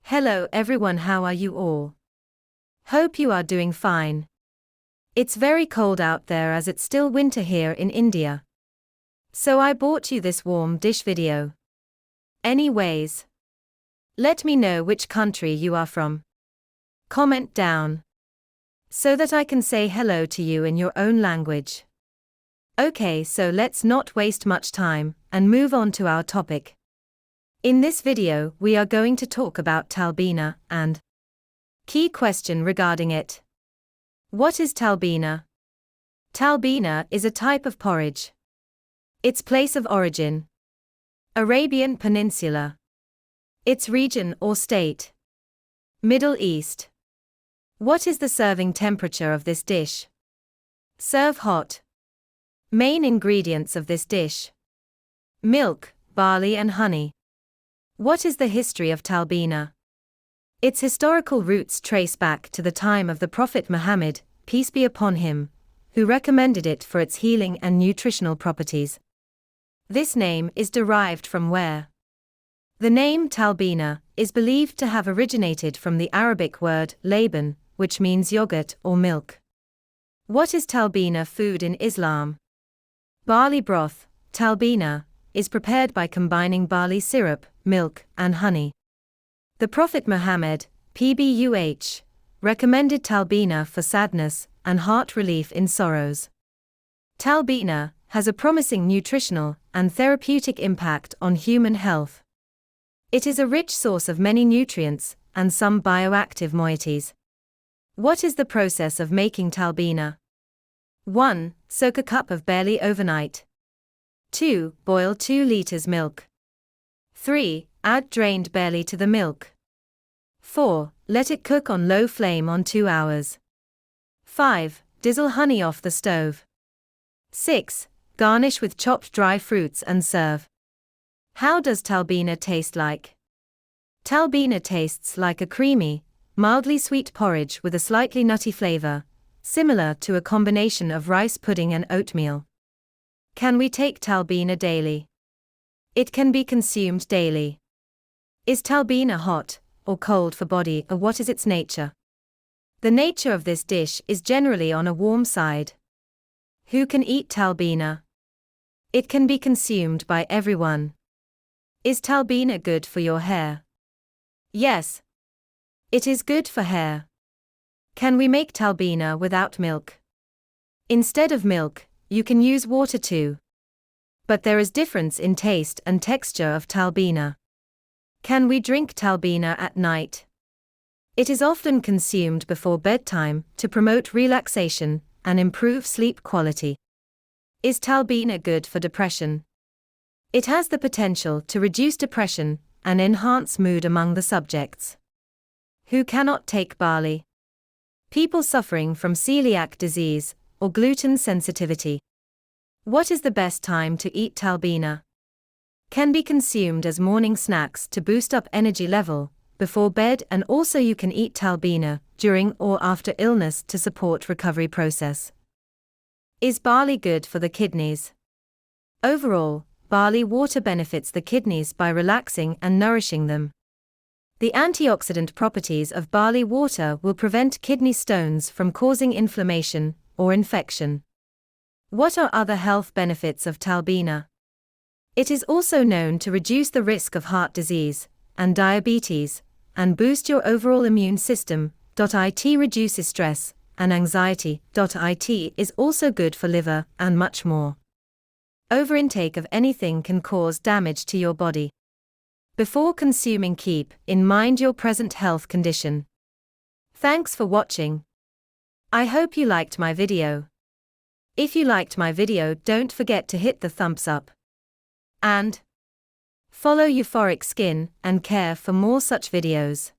Hello everyone, how are you all? Hope you are doing fine. It's very cold out there as it's still winter here in India. So I bought you this warm dish video. Anyways, let me know which country you are from. Comment down so that I can say hello to you in your own language. Okay, so let's not waste much time and move on to our topic. In this video, we are going to talk about Talbina and key question regarding it. What is Talbina? Talbina is a type of porridge. Its place of origin: Arabian Peninsula. Its region or state: Middle East. What is the serving temperature of this dish? Serve hot. Main ingredients of this dish: milk, barley and honey. What is the history of Talbina? Its historical roots trace back to the time of the Prophet Muhammad, peace be upon him, who recommended it for its healing and nutritional properties. This name is derived from where? The name Talbina is believed to have originated from the Arabic word laban, which means yogurt or milk. What is Talbina food in Islam? Barley broth. Talbina is prepared by combining barley syrup, milk, and honey. The Prophet Muhammad, PBUH, recommended Talbina for sadness and heart relief in sorrows. Talbina has a promising nutritional and therapeutic impact on human health. It is a rich source of many nutrients and some bioactive moieties. What is the process of making Talbina? 1. Soak a cup of barley overnight. 2. Boil 2 liters milk. 3. Add drained barley to the milk. 4. Let it cook on low flame on 2 hours. 5. Drizzle honey off the stove. 6. Garnish with chopped dry fruits and serve. How does Talbina taste like? Talbina tastes like a creamy, mildly sweet porridge with a slightly nutty flavor, similar to a combination of rice pudding and oatmeal. Can we take Talbina daily? It can be consumed daily. Is Talbina hot or cold for body, or what is its nature? The nature of this dish is generally on a warm side. Who can eat Talbina? It can be consumed by everyone. Is Talbina good for your hair? Yes. It is good for hair. Can we make Talbina without milk? Instead of milk, you can use water too. But there is difference in taste and texture of Talbina. Can we drink Talbina at night? It is often consumed before bedtime to promote relaxation and improve sleep quality. Is Talbina good for depression? It has the potential to reduce depression and enhance mood among the subjects. Who cannot take barley? People suffering from celiac disease or gluten sensitivity. What is the best time to eat Talbina? Can be consumed as morning snacks to boost up energy level before bed, and also you can eat Talbina during or after illness to support recovery process. Is barley good for the kidneys? Overall, barley water benefits the kidneys by relaxing and nourishing them. The antioxidant properties of barley water will prevent kidney stones from causing inflammation or infection. What are other health benefits of Talbina? It is also known to reduce the risk of heart disease and diabetes, and boost your overall immune system. It reduces stress and anxiety. It is also good for liver and much more. Overintake of anything can cause damage to your body. Before consuming, keep in mind your present health condition. Thanks for watching. I hope you liked my video. If you liked my video, don't forget to hit the thumbs up. And follow Euphoric Skin and Care for more such videos.